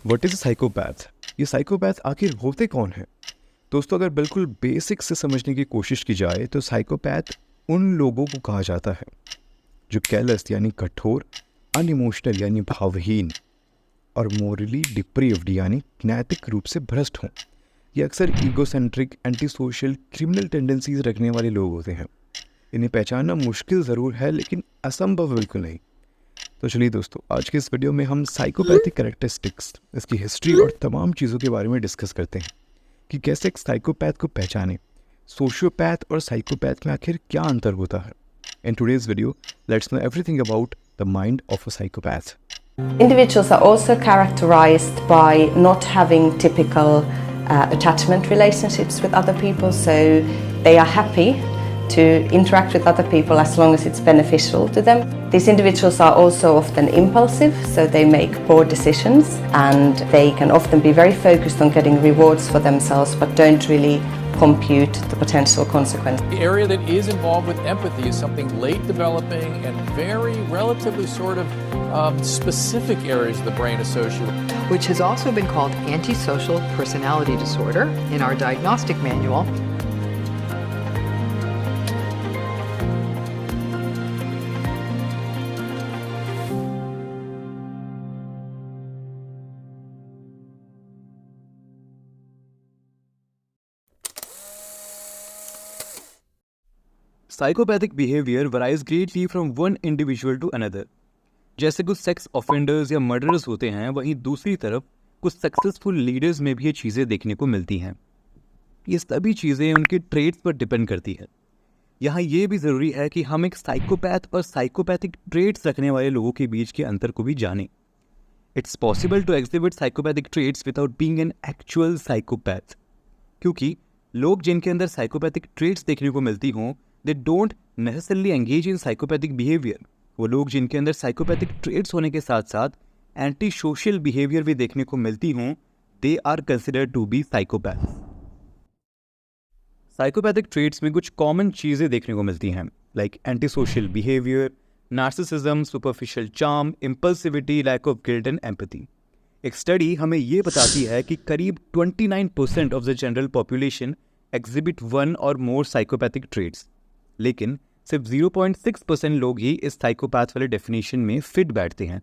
What is psychopath? ये psychopath आखिर होते कौन है? दोस्तों, अगर बिल्कुल बेसिक से समझने की कोशिश की जाए तो साइकोपैथ उन लोगों को कहा जाता है जो कैलस यानी कठोर, अनइमोशनल यानी भावहीन और मोरली डिप्रीव्ड यानी नैतिक रूप से भ्रष्ट हों। ये अक्सर egocentric, anti social, criminal tendencies रखने वाले लोग होते हैं। इन्हें पहचानना मुश्किल ज़रूर है लेकिन असंभव बिल्कुल नहीं। तो चलिए दोस्तों, आज के इस वीडियो में हम साइकोपैथिक कैरेक्टरिस्टिक्स, इसकी हिस्ट्री और तमाम चीज़ों के बारे में डिस्कस करते हैं कि कैसे एक साइकोपैथ को पहचानें। सोशियोपैथ और साइकोपैथ में आखिर क्या अंतर होता है? In today's video let's know everything about the mind of a psychopath. Individuals are also characterized by not having typical attachment relationships with other people, so they are happy to interact with other people as long as it's beneficial to them. These individuals are also often impulsive, so they make poor decisions, and they can often be very focused on getting rewards for themselves but don't really compute the potential consequences. The area that is involved with empathy is something late developing and very relatively sort of specific areas of the brain associated with, which has also been called antisocial personality disorder in our diagnostic manual. Psychopathic behaviour varies greatly from one individual to another. जैसे कुछ sex offenders या murderers होते हैं, वहीं दूसरी तरफ कुछ successful leaders में भी ये चीज़ें देखने को मिलती हैं। ये सभी चीज़ें उनके ट्रेट्स पर डिपेंड करती है। यहाँ ये भी ज़रूरी है कि हम एक साइकोपैथ और साइकोपैथिक ट्रेट्स रखने वाले लोगों के बीच के अंतर को भी जानें। It's possible to exhibit psychopathic traits without being an actual psychopath, क्योंकि लोग जिनके अंदर साइकोपैथिक ट्रेट्स देखने को मिलती हों, they don't necessarily engage in psychopathic behaviour. वो लोग जिनके अंदर साइकोपैथिक ट्रेट्स होने के साथ साथ एंटी सोशल बिहेवियर भी देखने को मिलती हों, they are considered to be psychopath. Psychopathic traits में कुछ कॉमन चीज़ें देखने को मिलती हैं, like anti social behaviour, narcissism, superficial charm, impulsivity, lack of guilt and empathy. एक स्टडी हमें ये बताती है कि करीब 29% of the general population exhibit one और मोर साइकोपैथिक ट्रेट्स, लेकिन सिर्फ 0.6% लोग ही इस साइकोपैथ वाले डेफिनेशन में फिट बैठते हैं।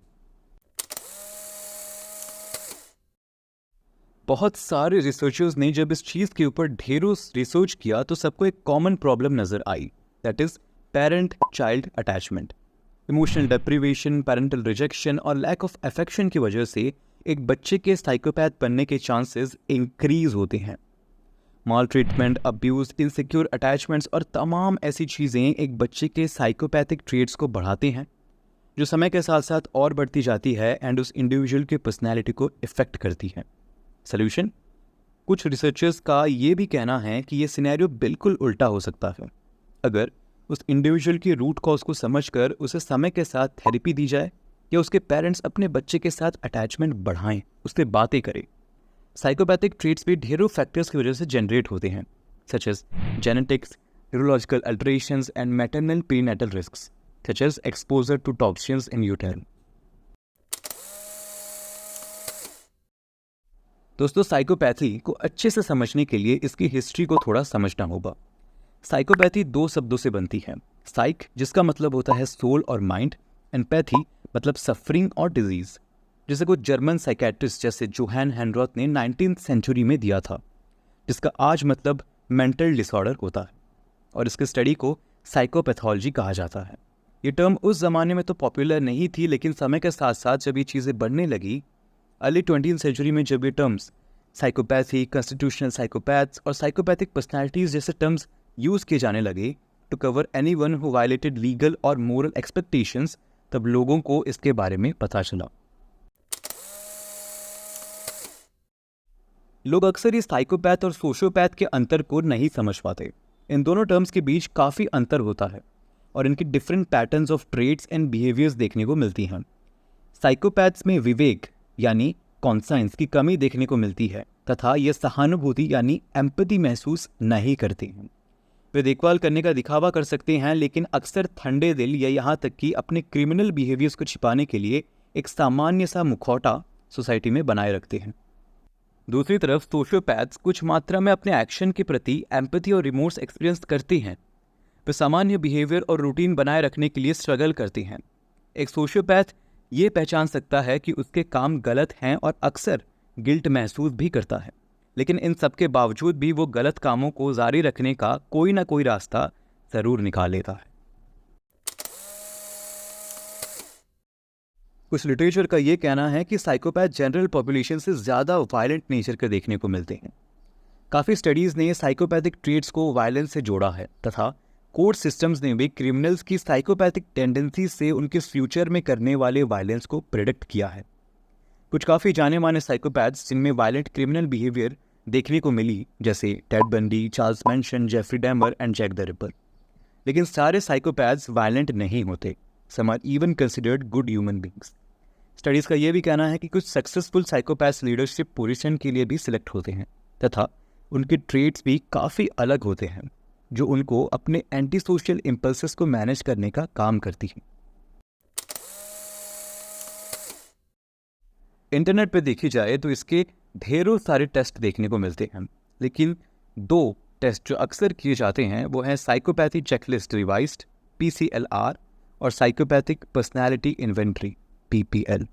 बहुत सारे रिसर्चर्स ने जब इस चीज़ के ऊपर ढेरों रिसर्च किया तो सबको एक कॉमन प्रॉब्लम नज़र आई, that is parent child attachment. Emotional deprivation, parental rejection और लैक ऑफ अफेक्शन की वजह से एक बच्चे के साइकोपैथ बनने के चांसेस इंक्रीज होते हैं। माल ट्रीटमेंट, अब्यूज, इनसिक्योर अटैचमेंट्स और तमाम ऐसी चीज़ें एक बच्चे के साइकोपैथिक ट्रेट्स को बढ़ाते हैं, जो समय के साथ साथ और बढ़ती जाती है एंड उस इंडिविजुअल के पर्सनैलिटी को इफेक्ट करती है। सॉल्यूशन? कुछ रिसर्चर्स का ये भी कहना है कि ये सिनेरियो बिल्कुल उल्टा हो सकता है। अगर उस इंडिविजुअल की रूट कॉज को समझकर उसे समय के साथ थेरेपी दी जाए या उसके पेरेंट्स अपने बच्चे के साथ अटैचमेंट बढ़ाएं, उससे बातें करें। साइकोपैथिक ट्रेट्स भी ढेरों फैक्टर्स की वजह से जनरेट होते हैं, such as genetics, neurological alterations and maternal prenatal risks, such as exposure to toxins in uterine. दोस्तों, साइकोपैथी को अच्छे से समझने के लिए इसकी हिस्ट्री को थोड़ा समझना होगा। साइकोपैथी दो शब्दों से बनती है, साइक जिसका मतलब होता है सोल और माइंड, एंड पैथी मतलब सफरिंग और डिजीज, जिसे कुछ जर्मन साइकेट्रिस्ट जैसे जोहान हेनरॉथ ने 19th सेंचुरी में दिया था, जिसका आज मतलब मेंटल डिसऑर्डर होता है, और इसके स्टडी को साइकोपैथोलॉजी कहा जाता है। ये टर्म उस ज़माने में तो पॉपुलर नहीं थी, लेकिन समय के साथ साथ जब ये चीज़ें बढ़ने लगी, अर्ली 20th सेंचुरी में जब ये टर्म्स साइकोपैथी, कॉन्स्टिट्यूशनल साइकोपैथ्स और साइकोपैथिक पर्सनैलिटीज जैसे टर्म्स यूज़ किए जाने लगे to cover anyone who violated legal और मोरल एक्सपेक्टेशंस, तब लोगों को इसके बारे में पता चला। लोग अक्सर इस साइकोपैथ और सोशियोपैथ के अंतर को नहीं समझ पाते। इन दोनों टर्म्स के बीच काफ़ी अंतर होता है और इनकी different patterns of traits and behaviours देखने को मिलती हैं। साइकोपैथ्स में विवेक यानी कॉन्साइंस की कमी देखने को मिलती है तथा ये सहानुभूति यानी एम्पैथी महसूस नहीं करते हैं। वे देखभाल करने का दिखावा कर सकते हैं, लेकिन अक्सर ठंडे दिल या यहाँ तक कि अपने क्रिमिनल बिहेवियर्स को छिपाने के लिए एक सामान्य सा मुखौटा सोसाइटी में बनाए रखते हैं। दूसरी तरफ सोशियोपैथ्स कुछ मात्रा में अपने एक्शन के प्रति एम्पैथी और रिमोर्स एक्सपीरियंस करते हैं। वे सामान्य बिहेवियर और रूटीन बनाए रखने के लिए स्ट्रगल करते हैं। एक सोशियोपैथ ये पहचान सकता है कि उसके काम गलत हैं और अक्सर गिल्ट महसूस भी करता है, लेकिन इन सब के बावजूद भी वो गलत कामों को जारी रखने का कोई ना कोई रास्ता ज़रूर निकाल लेता है। कुछ लिटरेचर का ये कहना है कि साइकोपैथ जनरल पॉपुलेशन से ज़्यादा वायलेंट नेचर के देखने को मिलते हैं। काफ़ी स्टडीज़ ने साइकोपैथिक ट्रेट्स को वायलेंस से जोड़ा है तथा कोर्ट सिस्टम्स ने भी क्रिमिनल्स की साइकोपैथिक टेंडेंसी से उनके फ्यूचर में करने वाले वायलेंस को प्रेडिक्ट किया है। कुछ काफ़ी जाने माने साइकोपैथ्स जिनमें वायलेंट क्रिमिनल बिहेवियर देखने को मिली, जैसे Ted Bundy, Charles Manson, Jeffrey Dahmer and Jack the Ripper. लेकिन सारे साइकोपैथ्स वायलेंट नहीं होते। Some are even considered good human beings. Studies का यह भी कहना है कि कुछ सक्सेसफुल साइकोपैथ्स लीडरशिप पोजीशन के लिए भी सिलेक्ट होते हैं तथा उनके ट्रेट्स भी काफ़ी अलग होते हैं, जो उनको अपने एंटी सोशल इम्पल्सेस को मैनेज करने का काम करती हैं। इंटरनेट पे देखी जाए तो इसके ढेरों सारे टेस्ट देखने को मिलते हैं, लेकिन 2 टेस्ट जो अक्सर किए जाते हैं वो हैं साइकोपैथी चेकलिस्ट रिवाइज्ड PCLR और साइकोपैथिक पर्सनैलिटी इन्वेंट्री PPL।